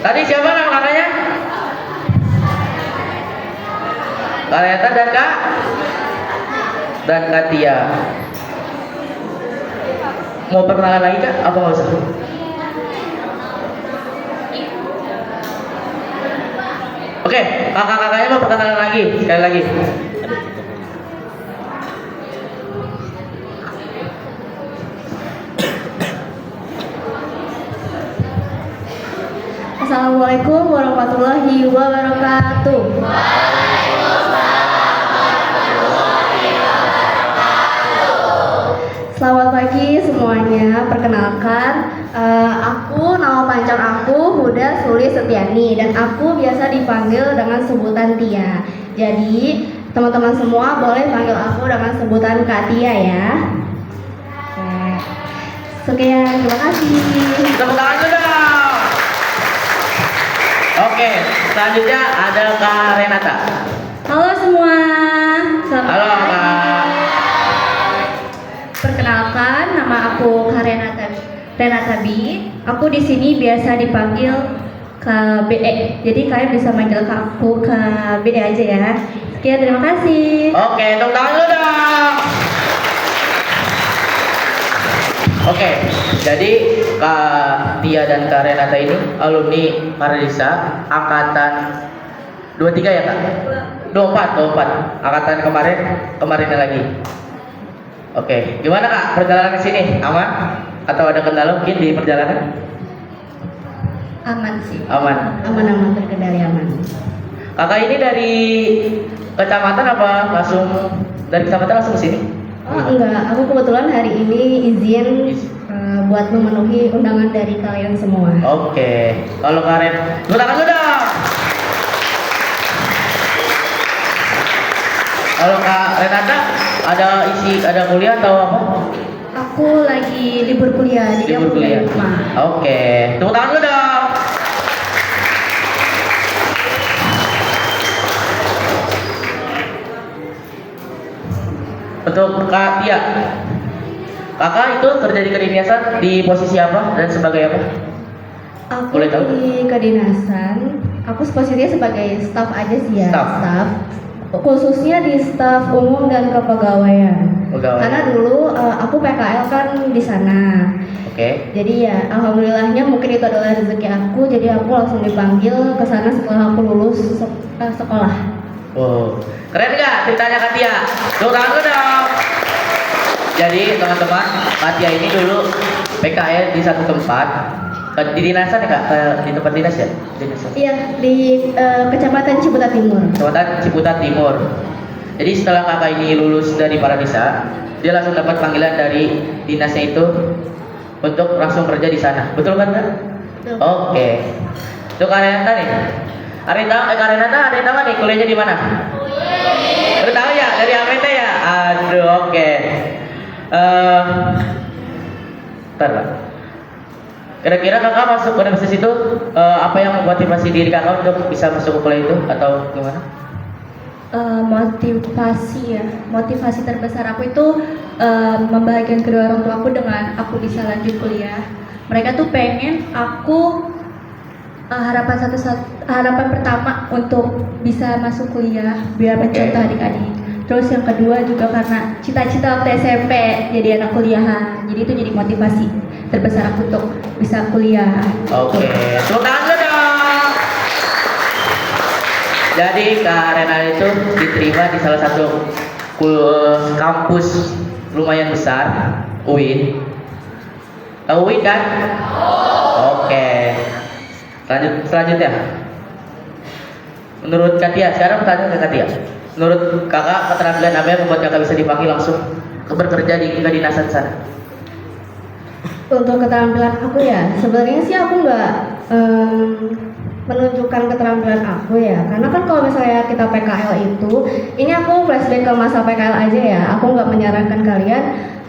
Tadi siapa nama kakaknya? Kareta dan Kak? Dan Katia. Mau perkenalan lagi Kak? Apa nggak usah? Oke, kakak-kakaknya mau perkenalan lagi, sekali lagi. Assalamualaikum warahmatullahi wabarakatuh. Selamat pagi semuanya. Perkenalkan, aku nama panjang aku Huda Suli Setiani dan aku biasa dipanggil dengan sebutan Tia. Jadi teman-teman semua boleh panggil aku dengan sebutan Kak Tia ya. Sekian, terima kasih. Tepuk tangan dulu dong. Oke, selanjutnya ada Kak Renata. Halo semua. Halo Kak. Perkenalkan, nama aku Renata Bi. Aku di sini biasa dipanggil KBE. Jadi kalian bisa manggil aku KBE aja ya. Sekian, terima kasih. Oke, tepuk tangan dulu dong. Oke, jadi Kak Tia dan Kak Renata ini alumni Paradisa angkatan 23 ya Kak? 24 angkatan kemarinnya lagi. Oke, gimana Kak perjalanan ke sini? Aman? Atau ada kendala mungkin di perjalanan? Aman sih. Aman. Aman-aman, terkendali aman. Kakak ini dari kecamatan apa langsung dari kecamatan langsung ke sini? Oh enggak, aku kebetulan hari ini izin buat memenuhi undangan dari kalian semua. Oke, kalau Karen, tepuk tangan dulu dong. Kalau Kak Renata ada kuliah atau apa? Aku lagi libur kuliah, jadi Libur aku kuliah. di rumah. Oke, tepuk tangan dulu dong. Untuk Kak Tia, kakak itu kerja di kedinasan di posisi apa dan sebagai apa? Aku Boleh tahu? di kedinasan, aku posisinya sebagai staf aja sih ya. Staf. Khususnya di staf umum dan kepegawaian. Pegawai. Karena dulu aku PKL kan di sana. Oke. Jadi ya alhamdulillahnya mungkin itu adalah rezeki aku. Jadi aku langsung dipanggil ke sana setelah aku lulus sekolah. Oh, keren nggak ceritanya Kak Tia? Tepuk tangan dulu dong. Jadi teman-teman, Kak Tia ini dulu PKL di satu tempat di dinasan ya Kak? Di tempat dinas ya? Dinasan. Iya, di Kecamatan Ciputat Timur. Kecamatan Ciputat Timur. Jadi setelah kakak ini lulus dari Paradisa, dia langsung dapat panggilan dari dinasnya itu untuk langsung kerja di sana. Betul kan Kak? Betul. Oke. Untuk Kak Renata nih. Kak Renata ada yang tahu nih kuliahnya di mana? Udah tahu ya dari APT ya? Aduh, oke. Bentar Pak. Kira-kira kakak masuk universitas itu apa yang memotivasi diri kakak untuk bisa masuk ke kuliah itu atau gimana? Motivasi terbesar aku itu membahagiakan kedua orang tua aku dengan aku bisa lanjut kuliah. Mereka tuh pengen aku harapan pertama untuk bisa masuk kuliah biar mencontoh adik-adik. Terus yang kedua juga karena cita-cita waktu SMP jadi anak kuliahan. Jadi itu jadi motivasi terbesar aku untuk bisa kuliah. Oke, tepuk tangan dulu dong. Jadi Kak Renata itu diterima di salah satu kampus lumayan besar, UIN. Tahu UIN kan? Oke. Selanjutnya. Menurut Katia, sekarang pertanyaan ke Katia. Menurut kakak keterampilan apa yang membuat kakak bisa dipanggil langsung bekerja di kedinasan sana? Untuk keterampilan aku ya, sebenarnya sih aku nggak menunjukkan keterampilan aku ya, karena kan kalau misalnya kita PKL itu, ini aku flashback ke masa PKL aja ya. Aku nggak menyarankan kalian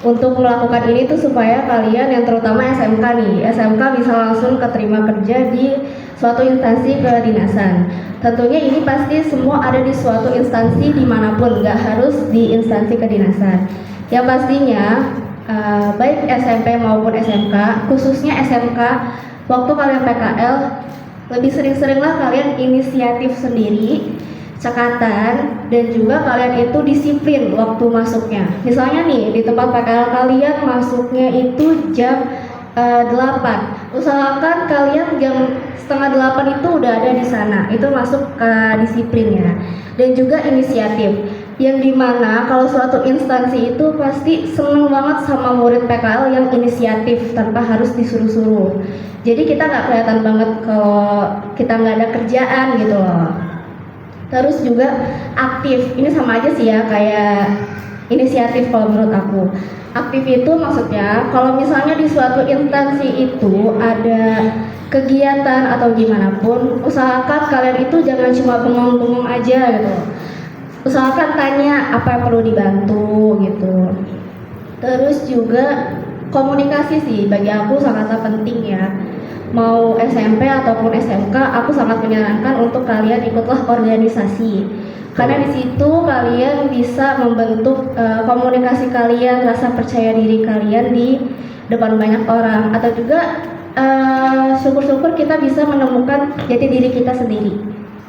untuk melakukan ini tuh supaya kalian yang terutama SMK nih, SMK bisa langsung keterima kerja di suatu instansi kedinasan. Tentunya ini pasti semua ada di suatu instansi dimanapun, nggak harus di instansi kedinasan. Yang pastinya baik SMP maupun SMK, khususnya SMK, waktu kalian PKL lebih sering-seringlah kalian inisiatif sendiri, cekatan, dan juga kalian itu disiplin waktu masuknya. Misalnya nih, di tempat PKL kalian masuknya itu jam 8. Usahakan kalian jam setengah 8 itu udah ada di sana. Itu masuk ke disiplinnya. Dan juga inisiatif. Yang dimana kalau suatu instansi itu pasti seneng banget sama murid PKL yang inisiatif tanpa harus disuruh-suruh. Jadi kita nggak kelihatan banget kalau kita nggak ada kerjaan gitu loh. Terus juga aktif, ini sama aja sih ya kayak inisiatif kalau menurut aku. Aktif itu maksudnya kalau misalnya di suatu instansi itu ada kegiatan atau gimana pun, usahakan kalian itu jangan cuma bengong-bengong aja gitu. Usahakan tanya apa yang perlu dibantu gitu. Terus juga komunikasi sih bagi aku sangatlah penting ya. Mau SMP ataupun SMK, aku sangat menyarankan untuk kalian ikutlah organisasi. Karena di situ kalian bisa membentuk komunikasi kalian, rasa percaya diri kalian di depan banyak orang, atau juga syukur-syukur kita bisa menemukan jati diri kita sendiri,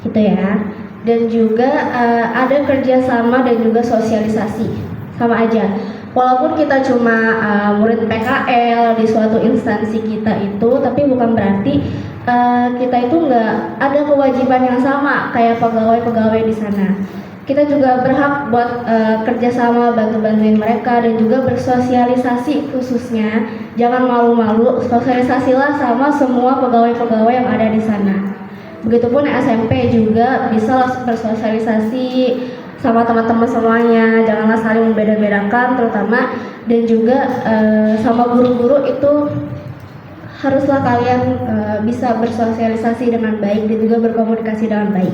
gitu ya. Dan juga ada kerjasama dan juga sosialisasi, sama aja. Walaupun kita cuma murid PKL di suatu instansi kita itu, tapi bukan berarti kita itu nggak ada kewajiban yang sama kayak pegawai-pegawai di sana. Kita juga berhak buat kerjasama, bantu-bantuin mereka, dan juga bersosialisasi khususnya. Jangan malu-malu, sosialisasilah sama semua pegawai-pegawai yang ada di sana. Begitupun SMP juga bisa bersosialisasi sama teman-teman semuanya, janganlah saling membeda-bedakan terutama, dan juga sama guru-guru itu haruslah kalian bisa bersosialisasi dengan baik dan juga berkomunikasi dengan baik.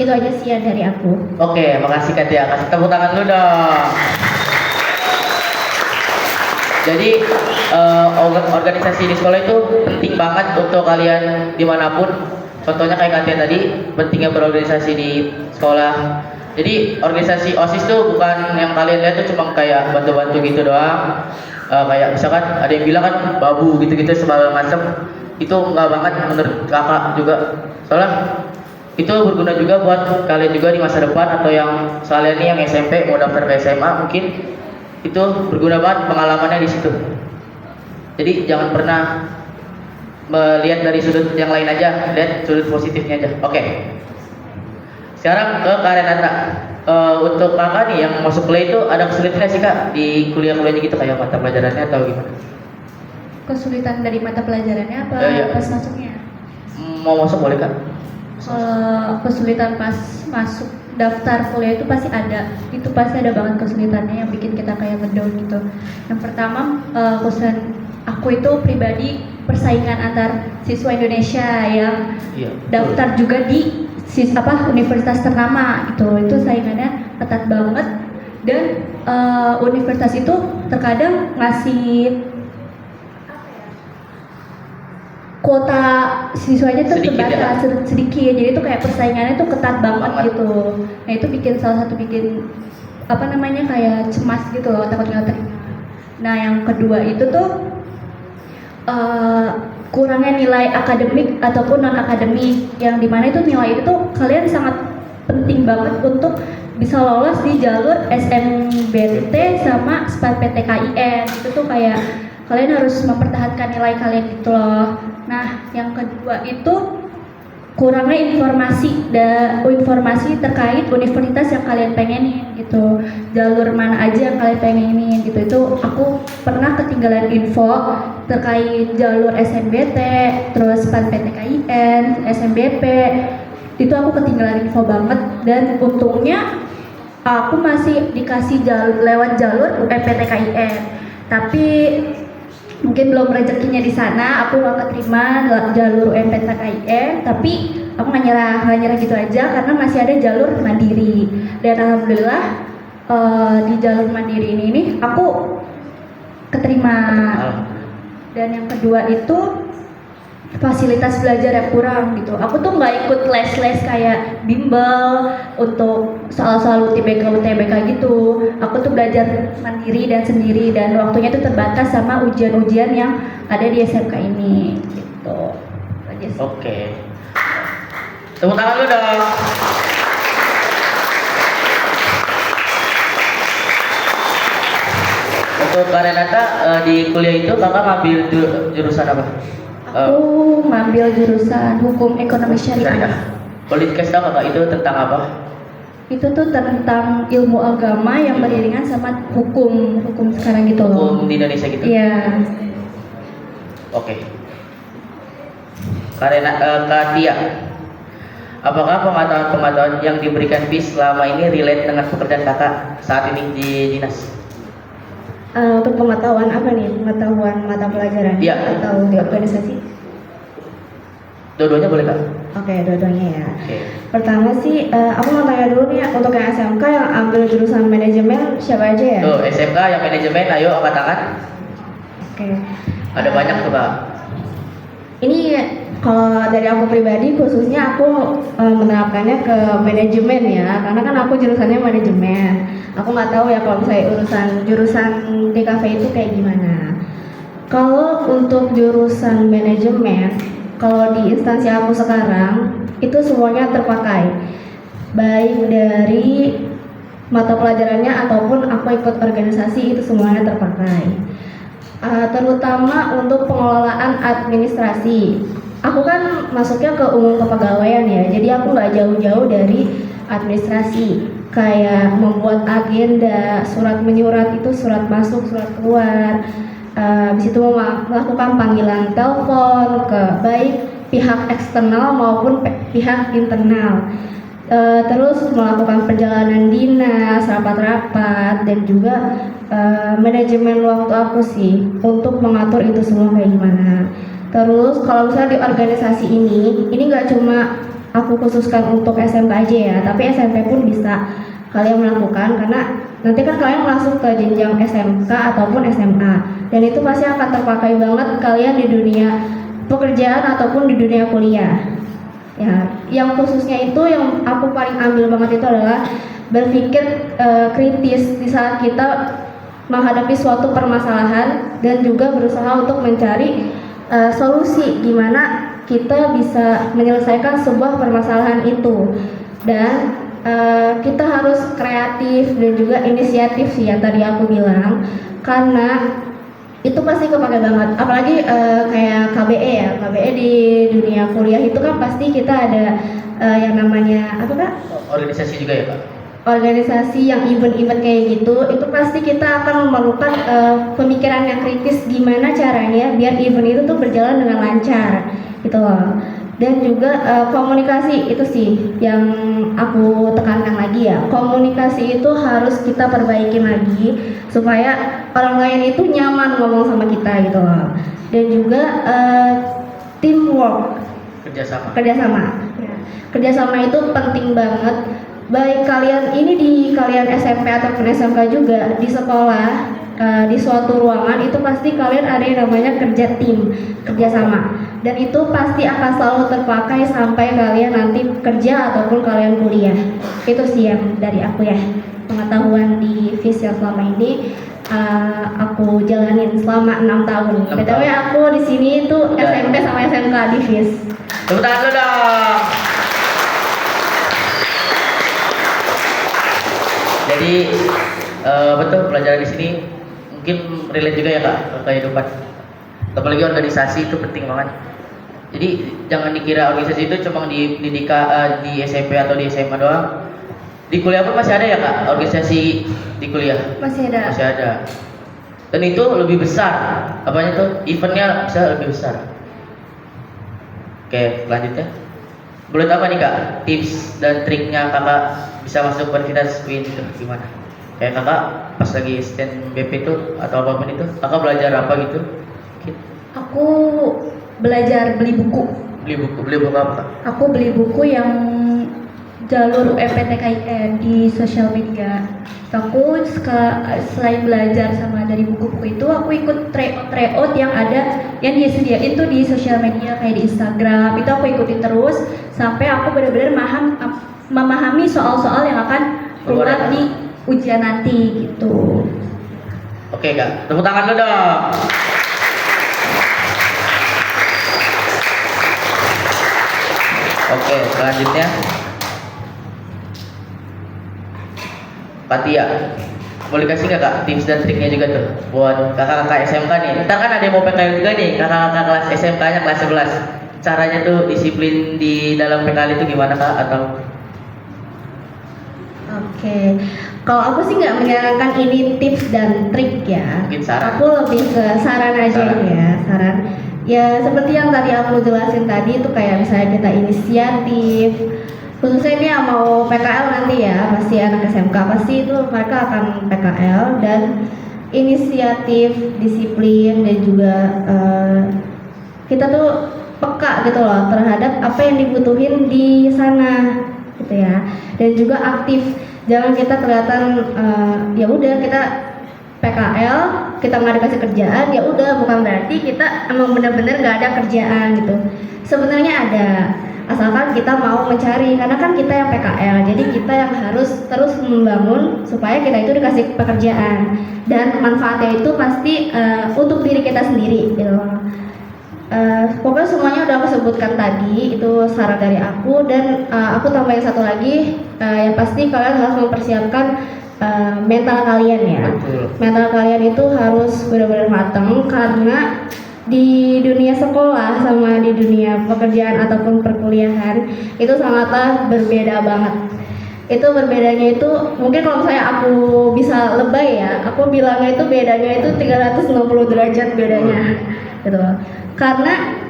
Itu aja sih ya dari aku. Oke, makasih Kak Tia. Kasih tepuk tangan dulu dong. Jadi organisasi di sekolah itu penting banget untuk kalian dimanapun. Contohnya kayak Kak Tia tadi, pentingnya berorganisasi di sekolah. Jadi organisasi OSIS tuh bukan yang kalian lihat tuh cuma kayak bantu-bantu gitu doang. Kayak misalkan ada yang bilang kan babu gitu-gitu segala macam. Itu enggak banget menurut kakak juga. Soalnya itu berguna juga buat kalian juga di masa depan, atau yang kalian nih yang SMP mau daftar ke SMA mungkin itu berguna banget pengalamannya di situ. Jadi jangan pernah melihat dari sudut yang lain aja, lihat sudut positifnya aja. Oke. Sekarang ke Kak Renata. Untuk kakak nih yang masuk kuliah itu ada kesulitan sih Kak di kuliah-kuliahnya gitu, kayak mata pelajarannya atau gimana? Kesulitan dari mata pelajarannya apa Iya. pas masuknya? Mau masuk boleh Kak? Kesulitan pas masuk daftar kuliah itu pasti ada. Itu pasti ada banget kesulitannya yang bikin kita kayak ngedown gitu. Yang pertama, kesulitan aku itu pribadi persaingan antar siswa Indonesia yang daftar juga di universitas ternama gitu. Itu saingannya ketat banget, dan universitas itu terkadang ngasih kuota siswanya tuh terbatas sedikit, jadi itu kayak persaingannya tuh ketat banget gitu. Nah itu bikin salah satu bikin kayak cemas gitu loh, takut nggak terima. Nah yang kedua itu tuh kurangnya nilai akademik ataupun non akademik, yang dimana itu nilai itu tuh kalian sangat penting banget untuk bisa lolos di jalur SNBT sama SNMPTKIN. Itu tuh kayak kalian harus mempertahankan nilai kalian gitu loh. Nah, yang kedua itu kurangnya informasi terkait universitas yang kalian pengenin gitu. Jalur mana aja yang kalian pengenin gitu. Itu aku pernah ketinggalan info terkait jalur SNBT, terus SNMPTKIN, SNBP. Itu aku ketinggalan info banget, dan untungnya aku masih dikasih lewat jalur UMPTKIN. Tapi mungkin belum rezekinya di sana, aku gak keterima jalur UMPTKIN, tapi aku nggak nyerah gitu aja karena masih ada jalur mandiri. Dan alhamdulillah di jalur mandiri ini aku keterima. Dan yang kedua itu fasilitas belajar yang kurang gitu. Aku tuh nggak ikut les-les kayak bimbel untuk soal-soal UTBK gitu. Aku tuh belajar mandiri dan sendiri, dan waktunya tuh terbatas sama ujian-ujian yang ada di SMK ini gitu. Aja Oke. Tepuk tangan dulu dong. Untuk Kak Renata di kuliah itu kakak ngambil jurusan apa? Aku ngambil jurusan hukum ekonomi syariah. Boleh dikasih tahu kakak itu tentang apa? Itu tuh tentang ilmu agama yang beriringan sama hukum sekarang gitu loh. Hukum di Indonesia gitu? Iya. Oke. Kak Tia, apakah pengetahuan yang diberikan FIS selama ini relate dengan pekerjaan kakak saat ini di dinas? Untuk pengetahuan apa nih? Pengetahuan mata pelajaran Iya. atau di organisasi? Dua-duanya boleh kak? Oke, dua-duanya ya. Oke. Pertama sih, aku mau tanya dulu nih untuk yang SMK yang ambil jurusan manajemen siapa aja ya? Tuh SMK yang manajemen, ayo angkat tangan. Oke. Ada banyak tuh kak. Ini kalau dari aku pribadi khususnya aku menerapkannya ke manajemen ya, karena kan aku jurusannya manajemen. Aku nggak tahu ya kalau misalnya jurusan DKV itu kayak gimana. Kalau untuk jurusan manajemen, kalau di instansi aku sekarang itu semuanya terpakai, baik dari mata pelajarannya ataupun aku ikut organisasi itu semuanya terpakai. Terutama untuk pengelolaan administrasi. Aku kan masuknya ke umum kepegawaian ya, jadi aku nggak jauh-jauh dari administrasi. Kayak membuat agenda, surat menyurat itu surat masuk, surat keluar. Habis itu melakukan panggilan telepon ke baik pihak eksternal maupun pihak internal. Terus melakukan perjalanan dinas, rapat-rapat, dan juga manajemen waktu aku sih untuk mengatur itu semua kayak gimana. Terus kalau misalnya di organisasi ini nggak cuma aku khususkan untuk SMK aja ya, tapi SMP pun bisa kalian melakukan karena nanti kan kalian masuk ke jenjang SMK ataupun SMA dan itu pasti akan terpakai banget kalian di dunia pekerjaan ataupun di dunia kuliah. Ya, yang khususnya itu yang aku paling ambil banget itu adalah berpikir kritis di saat kita menghadapi suatu permasalahan dan juga berusaha untuk mencari solusi gimana kita bisa menyelesaikan sebuah permasalahan itu dan kita harus kreatif dan juga inisiatif sih yang tadi aku bilang karena itu pasti kepake banget apalagi kayak KBE ya, KBE di dunia kuliah itu kan pasti kita ada yang namanya apa kak? Organisasi juga ya kak? Organisasi yang event-event kayak gitu itu pasti kita akan memerlukan pemikiran yang kritis gimana caranya biar event itu tuh berjalan dengan lancar gitu loh. Dan juga komunikasi itu sih yang aku tekankan lagi ya, komunikasi itu harus kita perbaikin lagi supaya orang lain itu nyaman ngomong sama kita gitu loh. Dan juga teamwork, kerjasama itu penting banget. Baik kalian ini di kalian SMP ataupun SMK juga di sekolah di suatu ruangan itu pasti kalian ada yang namanya kerja tim, kerjasama dan itu pasti akan selalu terpakai sampai kalian nanti kerja ataupun kalian kuliah. Itu sih yang dari aku ya pengetahuan di FIS yang selama ini aku jalanin selama 6 tahun. BTW aku di sini itu SMP sama SMK di FIS. Tepuk tangan dulu dong. Jadi betul pelajaran di sini mungkin relate juga ya kak ke kehidupan. Apalagi organisasi itu penting banget. Jadi jangan dikira organisasi itu cuma di SMP atau di SMA doang. Di kuliah pun masih ada ya kak organisasi di kuliah. Masih ada. Masih ada. Dan itu lebih besar. Apanya tuh? Eventnya bisa lebih besar. Oke, lanjutnya. Boleh tahu apa nih kak tips dan triknya kakak bisa masuk Universitas UIN itu gimana? Kayak kakak pas lagi stand BP itu atau apapun itu kakak belajar apa gitu? Aku belajar beli buku. Beli buku apa kak? Aku beli buku yang jalur UMPTKIN di sosial media. Aku selain belajar sama dari buku-buku itu, aku ikut tryout yang ada yang disediain tuh di sosial media kayak di Instagram. Itu aku ikutin terus sampai aku benar-benar memahami soal-soal yang akan keluar di ujian nanti gitu. Oke kak, tepuk tangan dulu dong. Oke, selanjutnya Kak Tia, boleh kasih nggak Kak tips dan triknya juga tuh buat kakak-kakak SMK nih. Ntar kan ada yang mau PKL juga nih, kakak-kakak kelas SMK-nya kelas 11. Caranya tuh disiplin di dalam PKL itu gimana Kak? Atau Oke, kalau aku sih nggak menyarankan ini tips dan trik ya. Mungkin saran. Aku lebih ke saran aja Saran. ya, saran. Ya seperti yang tadi aku jelasin tadi itu kayak misalnya kita inisiatif, khususnya ini yang mau PKL nanti ya, pasti anak SMK pasti itu mereka akan PKL dan inisiatif, disiplin dan juga kita tuh peka gitu loh terhadap apa yang dibutuhin di sana gitu ya, dan juga aktif. Jangan kita kelihatan ya udah kita PKL, kita nggak dikasih kerjaan, ya udah bukan berarti kita emang benar-benar nggak ada kerjaan gitu. Sebenarnya ada, asalkan kita mau mencari, karena kan kita yang PKL, jadi kita yang harus terus membangun supaya kita itu dikasih pekerjaan dan manfaatnya itu pasti untuk diri kita sendiri gitu. Pokoknya semuanya udah aku sebutkan tadi, itu saran dari aku, dan aku tambahin satu lagi, yang pasti kalian harus mempersiapkan mental kalian ya. Betul. Mental kalian itu harus benar-benar matang, karena di dunia sekolah sama di dunia pekerjaan ataupun perkuliahan itu sangatlah berbeda banget. Itu berbedanya itu mungkin kalau misalnya aku bisa lebay ya, aku bilangnya itu bedanya itu 360 derajat bedanya gitu loh. Karena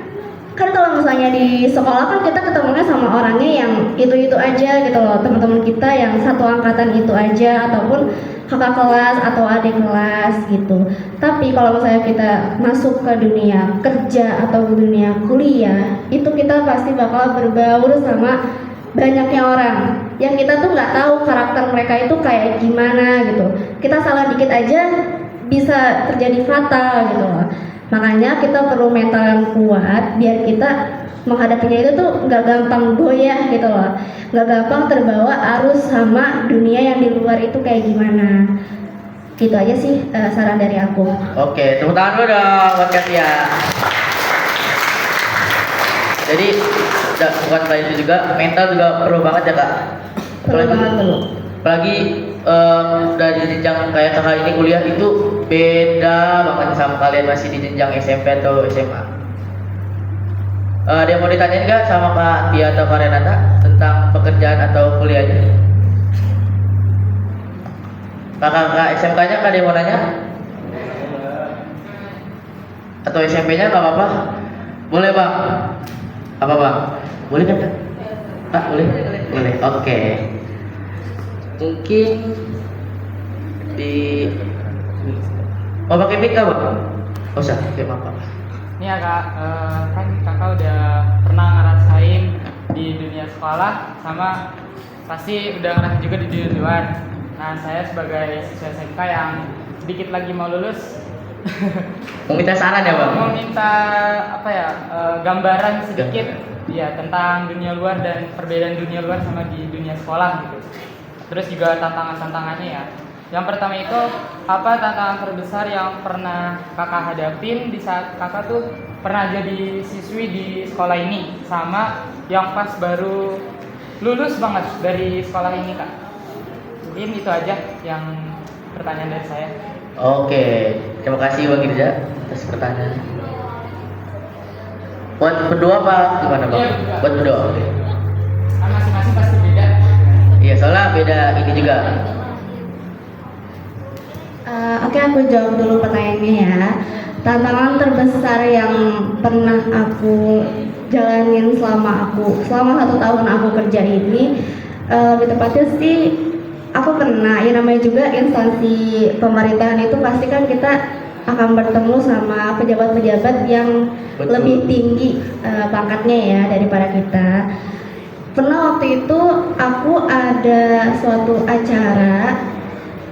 kan kalau misalnya di sekolah kan kita ketemunya sama orangnya yang itu aja gitu loh, teman-teman kita yang satu angkatan itu aja ataupun kakak kelas atau adik kelas gitu. Tapi kalau misalnya kita masuk ke dunia kerja atau dunia kuliah, itu kita pasti bakal berbaur sama banyaknya orang yang kita tuh nggak tahu karakter mereka itu kayak gimana gitu. Kita salah dikit aja bisa terjadi fatal gitu loh. Makanya kita perlu mental yang kuat biar kita menghadapinya itu tuh nggak gampang goyah gitu loh, nggak gampang terbawa arus sama dunia yang di luar itu kayak gimana. Gitu aja sih saran dari aku. Oke, tepuk tangan dulu dong buat Kak Tia. Jadi bukan selain itu juga mental juga perlu banget ya Kak. Perlu banget perlu. Apalagi dari jenjang kayak kakak ini kuliah itu beda banget sama kalian masih di jenjang SMP atau SMA. Ada yang mau ditanyain nggak sama Kak Tia atau Kak Renata tentang pekerjaan atau kuliahnya? Kakak SMK-nya ada yang mau nanya? Atau SMP-nya nggak apa-apa? Boleh Bang? Apa Bang? Boleh kan Kak? Ah, boleh? Boleh, oke. Mungkin di mau pakai mic nggak Bang? Oh, usah, oke apa? Ini ya Kak, kan kakak udah pernah ngerasain di dunia sekolah sama pasti udah ngerasain juga di dunia luar. Nah saya sebagai siswa SMK yang sedikit lagi mau lulus Mau minta saran ya Bang? mau minta apa ya, gambaran sedikit ya tentang dunia luar dan perbedaan dunia luar sama di dunia sekolah gitu. Terus juga tantangan-tantangannya ya. Yang pertama itu, apa tantangan terbesar yang pernah kakak hadapin di saat kakak tuh pernah jadi siswi di sekolah ini, sama yang pas baru lulus banget dari sekolah ini Kak. Mungkin itu aja yang pertanyaan dari saya. Oke, terima kasih Bang Girja atas pertanyaannya. Buat berdua apa gimana Bang? Iya, berdua. Buat berdua. Oke. Kan masing-masing pasti beda. Iya, soalnya beda ini juga. Oke, aku jawab dulu pertanyaannya ya. Tantangan terbesar yang pernah aku jalanin selama 1 tahun aku kerja ini, lebih tepatnya sih aku kena ya, namanya juga instansi pemerintahan itu pasti kan kita akan bertemu sama pejabat-pejabat yang Betul. lebih tinggi pangkatnya ya daripada kita. Pernah waktu itu aku ada suatu acara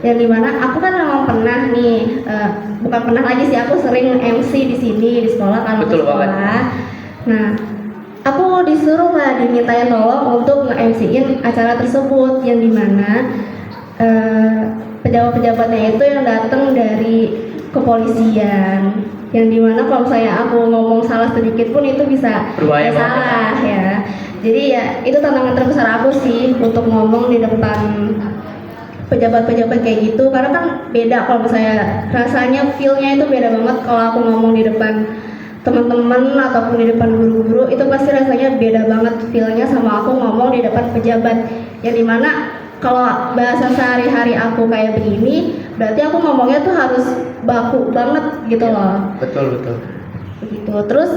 yang dimana aku kan memang pernah nih, bukan pernah lagi sih, aku sering MC di sini di sekolah kan, waktu Betul banget. sekolah. Nah, aku disuruh lah dimintain tolong untuk nge-MC-in acara tersebut yang dimana pejabat-pejabatnya itu yang datang dari kepolisian, yang dimana kalau saya aku ngomong salah sedikit pun itu bisa Berbahaya banget. salah ya. Jadi ya itu tantangan terbesar aku sih untuk ngomong di depan pejabat-pejabat kayak gitu, karena kan beda kalau misalnya rasanya feel-nya itu beda banget kalau aku ngomong di depan teman-teman ataupun di depan guru-guru, itu pasti rasanya beda banget feel-nya sama aku ngomong di depan pejabat, yang dimana kalau bahasa sehari-hari aku kayak begini berarti aku ngomongnya tuh harus baku banget gitu loh. Betul betul. Begitu. Terus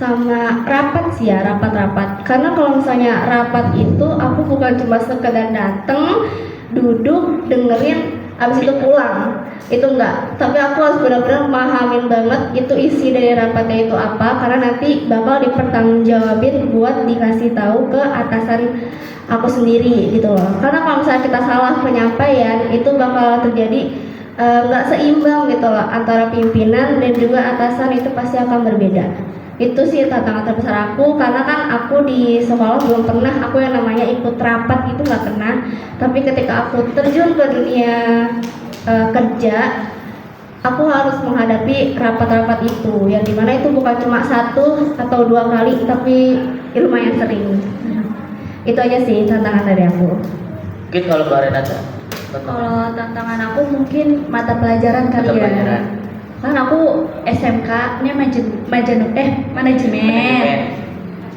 sama rapat sih ya, rapat-rapat. Karena kalau misalnya rapat itu aku bukan cuma sekedar dateng, duduk, dengerin, abis itu pulang. Itu enggak. Tapi aku harus benar-benar pemahamin banget itu isi dari rapatnya itu apa, karena nanti bakal dipertanggungjawabin buat dikasih tahu ke atasan aku sendiri gitu loh. Karena kalau misalnya kita salah penyampaian itu bakal terjadi nggak seimbang gitu loh antara pimpinan dan juga atasan, itu pasti akan berbeda. Itu sih tantangan terbesar aku, karena kan aku di sekolah belum pernah aku yang namanya ikut rapat itu nggak pernah. Tapi ketika aku terjun ke dunia kerja, aku harus menghadapi rapat-rapat itu, yang dimana itu bukan cuma 1 atau 2 kali, tapi lumayan sering. Itu aja sih tantangan dari aku. Mungkin kalau Mbak Renata, Kalau tantangan aku mungkin mata pelajaran kali Mata ya. pelajaran. Kan aku SMK-nya manajemen.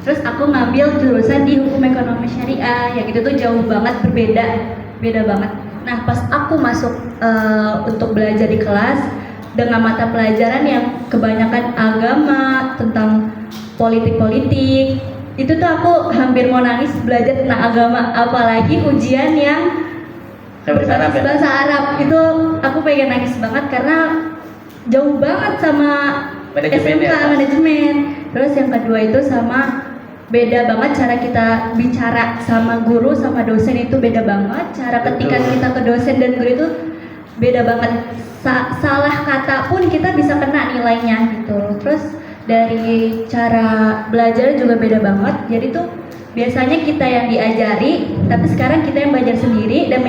Terus aku ngambil jurusan di hukum ekonomi syariah, yang itu tuh jauh banget beda banget. Nah pas aku masuk untuk belajar di kelas dengan mata pelajaran yang kebanyakan agama, tentang politik, itu tuh aku hampir mau nangis belajar tentang agama, apalagi ujian yang bahasa Arab ya? bahasa Arab itu aku pengen nangis banget karena jauh banget sama Manajemen SMK ya? manajemen. Terus yang kedua itu sama beda banget cara kita bicara sama guru sama dosen, itu beda banget cara ketika Betul. kita ke dosen dan guru itu beda banget. Salah kata pun kita bisa kena nilainya gitu. Terus dari cara belajar juga beda banget. Jadi tuh biasanya kita yang diajari, tapi sekarang kita yang belajar sendiri dan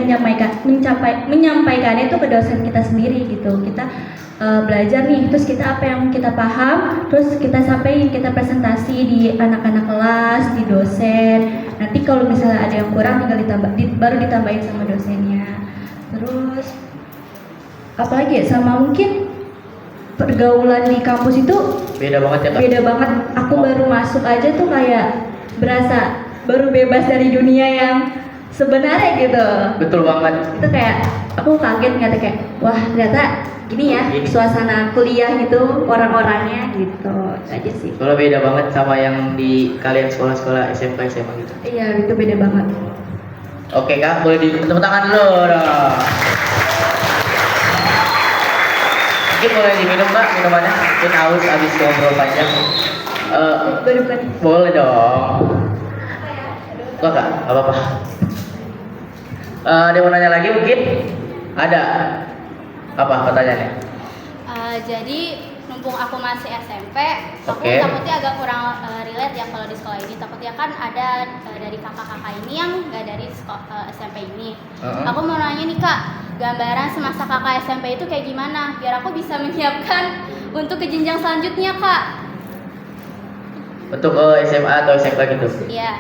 menyampaikannya itu ke dosen kita sendiri gitu. Kita belajar nih, terus kita apa yang kita paham, terus kita sampaikan, kita presentasi di anak-anak kelas, di dosen. Nanti kalau misalnya ada yang kurang tinggal baru ditambahin sama dosennya. Terus apalagi ya, sama mungkin pergaulan di kampus itu Beda banget ya Kak? beda banget. Aku baru masuk aja tuh kayak berasa baru bebas dari dunia yang sebenarnya gitu. Betul banget. Itu kayak aku kaget, nggak kayak wah ternyata gini ya Gini. suasana kuliah gitu, orang-orangnya gitu. Itu aja sih. Soalnya beda banget sama yang di kalian sekolah-sekolah SMK SMA gitu. Iya, itu beda banget. Oke Kak, boleh tepuk tangan dulu dong. Mungkin boleh diminum Mbak minumannya, mungkin haus habis ngobrol panjang. Baru kan Boleh dong. Enggak Kak, nggak apa-apa. Ada yang mau nanya lagi mungkin? Ada. Apa pertanyaannya? Jadi mumpung aku masih SMP, aku Oke. takutnya agak kurang relate ya kalau di sekolah ini. Takutnya kan ada dari kakak-kakak ini yang nggak dari SMP ini. Aku mau nanya nih Kak, gambaran semasa kakak SMP itu kayak gimana? Biar aku bisa menyiapkan untuk ke jenjang selanjutnya Kak. Untuk SMA atau SMK gitu? Iya.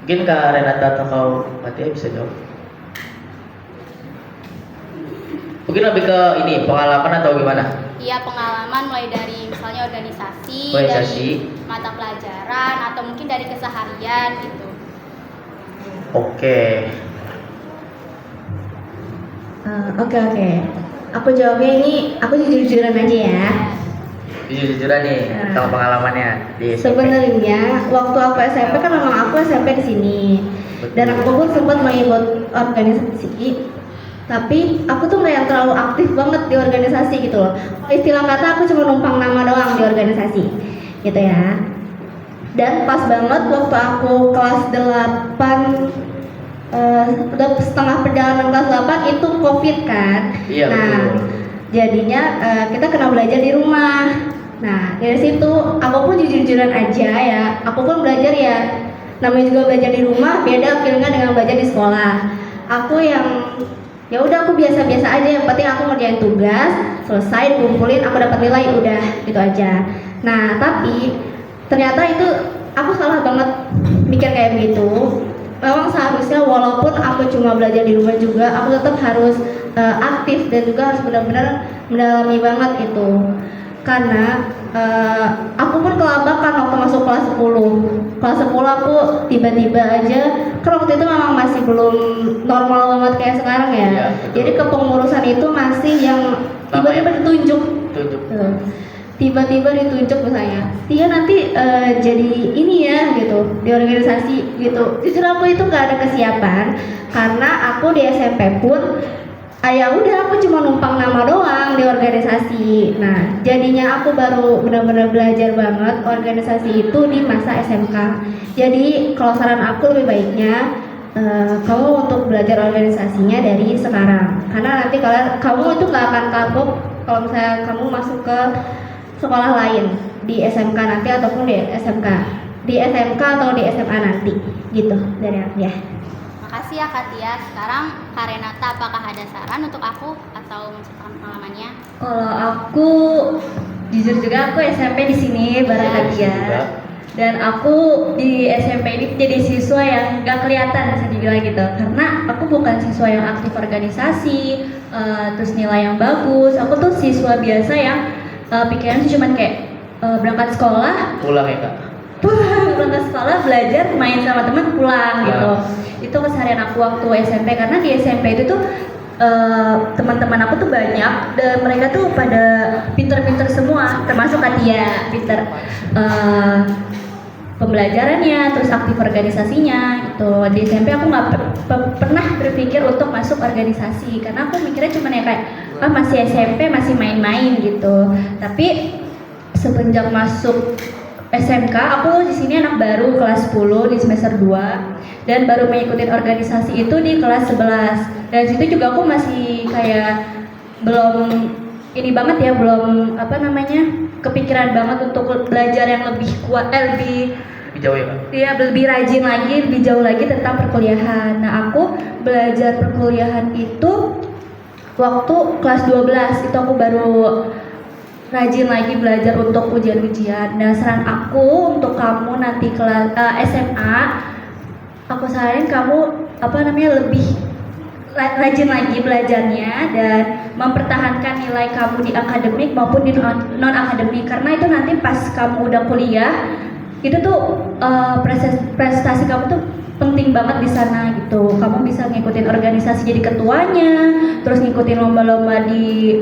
Mungkin Kak Renata atau Kak Fatia bisa jawab. Mungkin lebih ke ini pengalaman atau gimana? Iya, pengalaman mulai dari misalnya organisasi, Organisasi. dari mata pelajaran, atau mungkin dari keseharian gitu. Oke. Oke. Aku jawabnya ini, aku jujur-jujuran aja ya. Jujur-jujuran nih tentang pengalamannya di SMP. Sebenarnya waktu aku SMP kan memang aku SMP di sini, dan aku pun sempat mengikut organisasi. Tapi aku tuh nggak yang terlalu aktif banget di organisasi gitu loh. Istilah kata aku cuma numpang nama doang di organisasi, gitu ya. Dan pas banget waktu aku kelas 8, udah setengah perjalanan kelas 8 itu COVID kan. Iya, Nah, betul. jadinya kita kena belajar di rumah. Nah, dari situ aku pun jujur-jujuran aja ya. Aku pun belajar ya. Namanya juga belajar di rumah, beda feelnya dengan belajar di sekolah. Aku yang ya udah aku biasa-biasa aja, yang penting aku ngerjain tugas, selesai dikumpulin, aku dapat nilai, udah gitu aja. Nah, tapi ternyata itu aku salah banget mikir kayak begitu. Memang seharusnya walaupun aku cuma belajar di rumah juga, aku tetap harus aktif dan juga harus benar-benar mendalami banget itu. Karena aku pun kelabakan waktu masuk kelas 10. Kelas 10 aku tiba-tiba aja, kan waktu itu memang masih belum normal banget kayak sekarang ya. Iya, betul. Jadi kepengurusan itu masih yang tiba-tiba ditunjuk. Tunjuk. Tiba-tiba ditunjuk misalnya, Tia nanti jadi ini ya gitu di organisasi gitu. Jujur aku itu nggak ada kesiapan karena aku di SMP pun ya udah aku cuma numpang nama doang di organisasi. Nah jadinya aku baru benar-benar belajar banget organisasi itu di masa SMK. Jadi kalau saran aku lebih baiknya kamu untuk belajar organisasinya dari sekarang, karena nanti kamu itu nggak akan kagok kalau misalnya kamu masuk ke sekolah lain di SMK nanti ataupun di SMK atau di SMA nanti gitu dari aku ya. Makasih ya Kak Tia. Sekarang Kak Renata, apakah ada saran untuk aku atau menceritakan pengalamannya? Kalau aku jujur juga aku SMP di sini bareng Kak Tia. Juga. Dan aku di SMP ini jadi siswa yang gak kelihatan bisa dibilang gitu, karena aku bukan siswa yang aktif organisasi, terus nilai yang bagus. Aku tuh siswa biasa yang pikiran sih cuman kayak berangkat sekolah, Pulang ya kak. berangkat sekolah, belajar, main sama teman, pulang gitu. Itu keseharian aku waktu SMP, karena di SMP itu tuh teman-teman aku tuh banyak dan mereka tuh pada pinter-pinter semua, termasuk Katia, pinter pembelajarannya, terus aktif organisasinya gitu. Di SMP aku nggak pernah berpikir untuk masuk organisasi karena aku mikirnya cuma ya kayak masih SMP, masih main-main gitu. Tapi semenjak masuk SMK, aku di sini anak baru kelas 10 di semester 2 dan baru mengikuti organisasi itu di kelas 11. Dan situ juga aku masih kayak belum ini banget ya, belum kepikiran banget untuk belajar yang lebih kuat, lebih Jauh ya kak. Iya, lebih rajin lagi, lebih jauh lagi tentang perkuliahan. Nah, aku belajar perkuliahan itu waktu kelas 12 itu aku baru rajin lagi belajar untuk ujian-ujian. Nah, saran aku untuk kamu nanti kelas SMA, aku saranin kamu lebih rajin lagi belajarnya dan mempertahankan nilai kamu di akademik maupun di non akademik, karena itu nanti pas kamu udah kuliah itu tuh prestasi kamu tuh penting banget di sana gitu. Kamu bisa ngikutin organisasi jadi ketuanya, terus ngikutin lomba-lomba di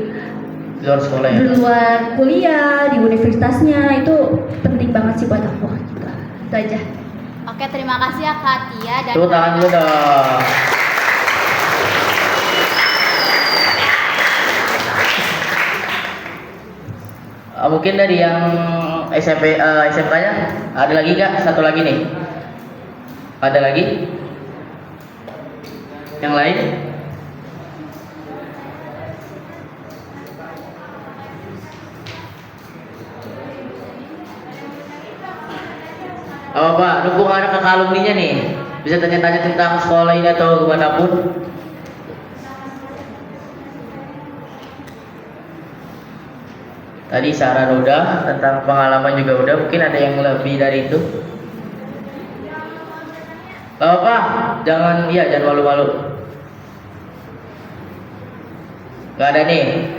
Luar sekolah ya. di luar kuliah, di universitasnya, itu penting banget sih buat aku gitu. Itu aja. Oke, terima kasih ya Kak Tia dan Tepuk tangan dulu dong. Mungkin dari yang SMK-nya ada lagi nggak? Satu lagi nih. Ada lagi? Yang lain? Pak, dukung ada kakak alumninya nih. Bisa tanya-tanya tentang sekolah ini atau kemanapun. Tadi saran udah, tentang pengalaman juga udah. Mungkin ada yang lebih dari itu. Pak, jangan malu-malu. Gak ada nih.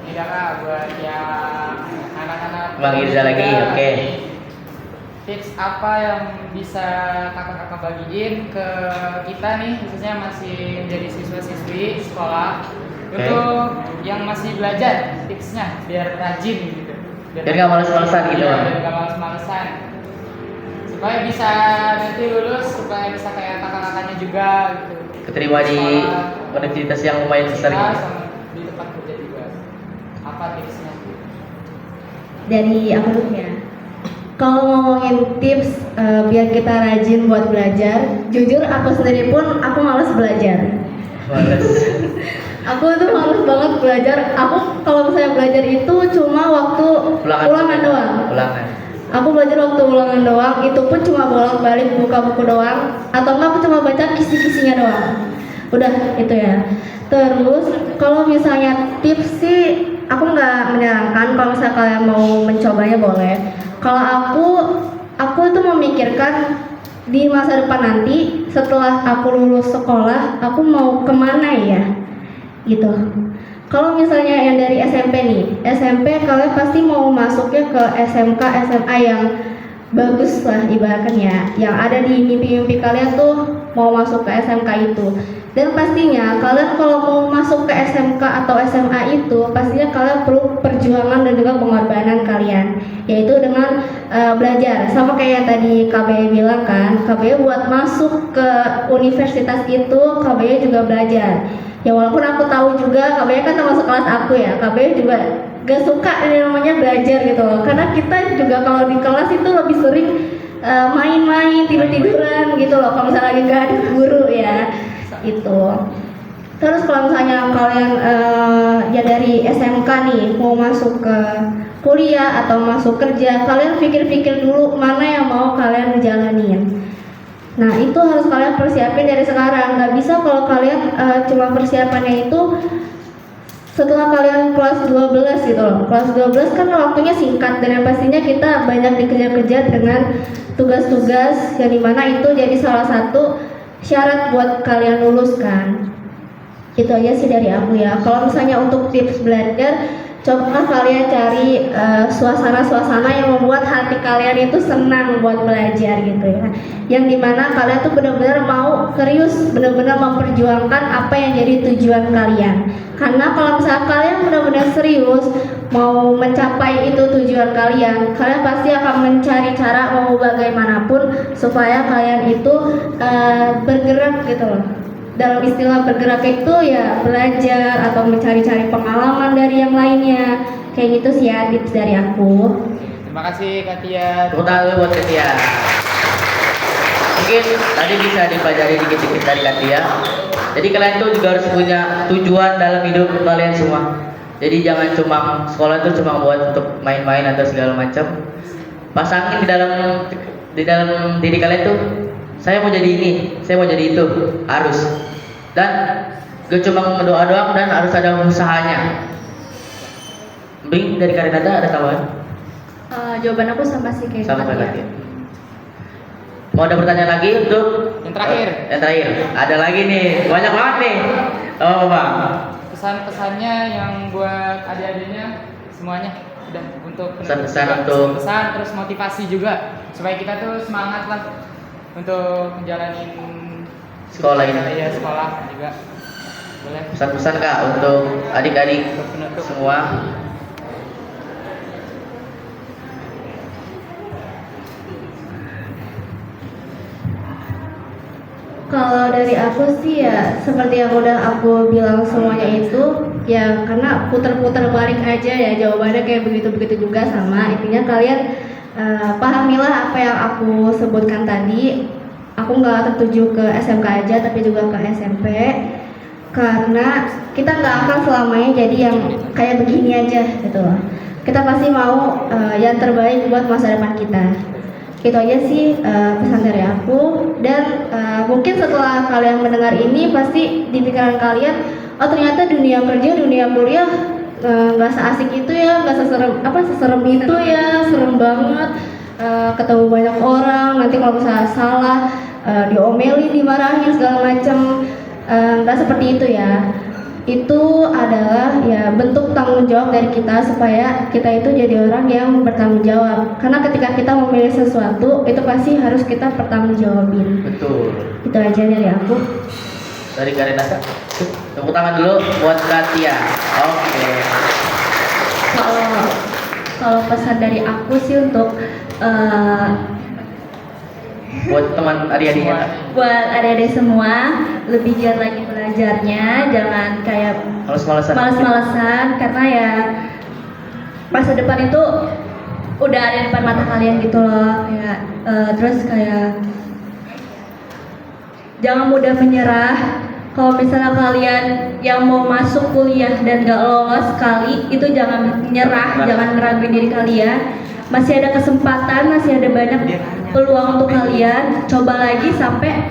Tidak kak, buat yang anak-anak. Bang Irza lagi, oke. Tips apa yang bisa kakak-kakak bagiin ke kita nih, khususnya masih menjadi siswa-siswi sekolah, untuk yang masih belajar, tipsnya biar rajin gitu. Biar nggak males-malesan gitu, Iya, Bang. biar nggak males-malesan. Supaya bisa nanti lulus, supaya bisa kayak kakak-kakaknya juga gitu. Keterima di Sekolah, universitas yang lumayan besar kita gitu. sama di tempat kerja juga. Apa tipsnya? Dari aku dulu ya. Kalau ngomongin tips biar kita rajin buat belajar, jujur aku sendiri pun aku malas belajar. Males. Aku tuh males banget belajar. Aku kalau misalnya belajar itu cuma waktu ulangan doang. Ulangan. Aku belajar waktu ulangan doang, itu pun cuma bolak-balik buka buku doang, atau enggak aku cuma baca kisi-kisinya doang. Udah itu ya. Terus kalau misalnya tips sih aku nggak menyarankan kalau misalnya kalian mau mencobanya boleh. Kalau aku tuh memikirkan di masa depan nanti setelah aku lulus sekolah, aku mau kemana ya, gitu. Kalau misalnya yang dari SMP nih, SMP kalian pasti mau masuknya ke SMK, SMA yang bagus lah ibaratnya, yang ada di mimpi-mimpi kalian tuh mau masuk ke SMK itu. Dan pastinya kalian kalau mau masuk ke SMK atau SMA itu, pastinya kalian perlu perjuangan dan juga pengorbanan kalian, yaitu dengan belajar. Sama kayak yang tadi KB bilang kan, KB buat masuk ke universitas itu, KB juga belajar. Ya walaupun aku tahu juga KB kan termasuk kelas aku ya, KB juga gak suka yang namanya belajar gitu loh. Karena kita juga kalau di kelas itu lebih sering main-main, tidur-tiduran gitu loh. Kalau misalnya lagi gak ada guru ya, itu. Terus kalau misalnya kalian ya dari SMK nih mau masuk ke kuliah atau masuk kerja, kalian pikir-pikir dulu mana yang mau kalian jalanin. Nah itu harus kalian persiapin dari sekarang. Gak bisa kalau kalian cuma persiapannya itu setelah kalian kelas 12 gitu loh. Kelas 12 kan waktunya singkat dan yang pastinya kita banyak dikejar-kejar dengan tugas-tugas yang dimana itu jadi salah satu syarat buat kalian lulus kan. Itu aja sih dari aku ya. Kalau misalnya untuk tips belajar, coba kalian cari suasana-suasana yang membuat hati kalian itu senang buat belajar gitu ya. Yang dimana kalian tuh benar-benar mau serius, benar-benar memperjuangkan apa yang jadi tujuan kalian. Karena kalau misalnya kalian benar-benar serius mau mencapai itu tujuan kalian, kalian pasti akan mencari cara mau bagaimanapun supaya kalian itu bergerak gitu loh. Dalam istilah bergerak itu ya belajar atau mencari-cari pengalaman dari yang lainnya. Kayak gitu sih ya tips dari aku. Terima kasih Katia. Tepuk tangan dulu buat Katia. Mungkin tadi bisa dipelajari dikit-dikit dari Katia. Jadi kalian tuh juga harus punya tujuan dalam hidup kalian semua. Jadi jangan cuma sekolah tuh cuma buat untuk main-main atau segala macam. Pasangin di dalam diri kalian tuh, saya mau jadi ini, saya mau jadi itu, harus. Dan gak cuma berdoa doang dan harus ada usahanya. Bing dari Karinata ada tambahan? Jawaban aku sama sih kayak Sama Katia. lagi. Mau ada pertanyaan lagi untuk Yang terakhir. Yang terakhir. Ada lagi nih, banyak banget nih. Oh, Bang. Pesan-pesannya yang buat adik-adiknya semuanya udah untuk Pesan-pesan untuk- pesan terus motivasi juga supaya kita tuh semangat lah untuk menjalani Sekolah ini. ya sekolah juga boleh. Pesan-pesan Kak untuk adik-adik Untuk penutup. semua. Kalau dari aku sih ya seperti yang udah aku bilang semuanya itu ya, karena putar-putar balik aja ya jawabannya kayak begitu-begitu juga sama. Intinya kalian pahamilah apa yang aku sebutkan tadi. Aku nggak tertuju ke SMK aja tapi juga ke SMP, karena kita nggak akan selamanya jadi yang kayak begini aja gitu loh. Kita pasti mau yang terbaik buat masa depan kita. Itu aja sih pesan dari aku. Dan mungkin setelah kalian mendengar ini pasti di pikiran kalian, oh ternyata dunia kerja, dunia kuliah nggak seasik itu ya, nggak seserem itu ya, serem banget. Ketemu banyak orang, nanti kalau misalnya salah diomelin, dimarahin segala macam. Nggak seperti itu ya. Itu adalah ya bentuk tanggung jawab dari kita supaya kita itu jadi orang yang bertanggung jawab. Karena ketika kita memilih sesuatu itu pasti harus kita pertanggungjawabin. Betul. Itu aja dari aku. Dari Karinata. Tepuk tangan dulu buat Katia. Oke. Kalau pesan dari aku sih untuk Buat teman adik-adiknya Kak. buat adik-adik semua, lebih giat lagi belajarnya, jangan kayak Males-malesan. males-malesan, karena ya masa depan itu udah ada di depan mata kalian gitu loh ya. Terus kayak jangan mudah menyerah. Kalau misalnya kalian yang mau masuk kuliah dan gak lolos sekali, itu jangan menyerah, jangan ngeraguin diri kalian. Masih ada kesempatan, masih ada banyak peluang untuk kalian. Coba lagi sampai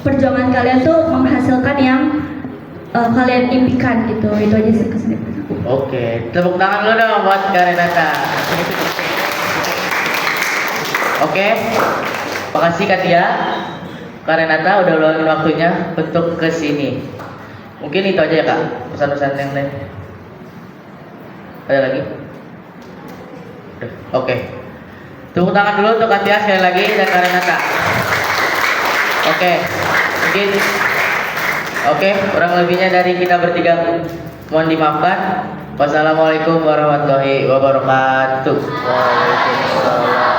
perjuangan kalian tuh menghasilkan yang kalian impikan gitu. Itu aja sih kesan. Oke, tepuk tangan dulu dong buat Kak Renata. Oke, makasih Kak Tia. Kak Renata udah luangin waktunya untuk kesini. Mungkin itu aja ya Kak, pesan-pesan yang lain. Ada lagi? Udah, oke. Tepuk tangan dulu untuk Kak Tia sekali lagi dan Kak Renata. Oke, mungkin kurang lebihnya dari kita bertiga mohon dimaafkan. Wassalamualaikum warahmatullahi wabarakatuh. Waalaikumsalam.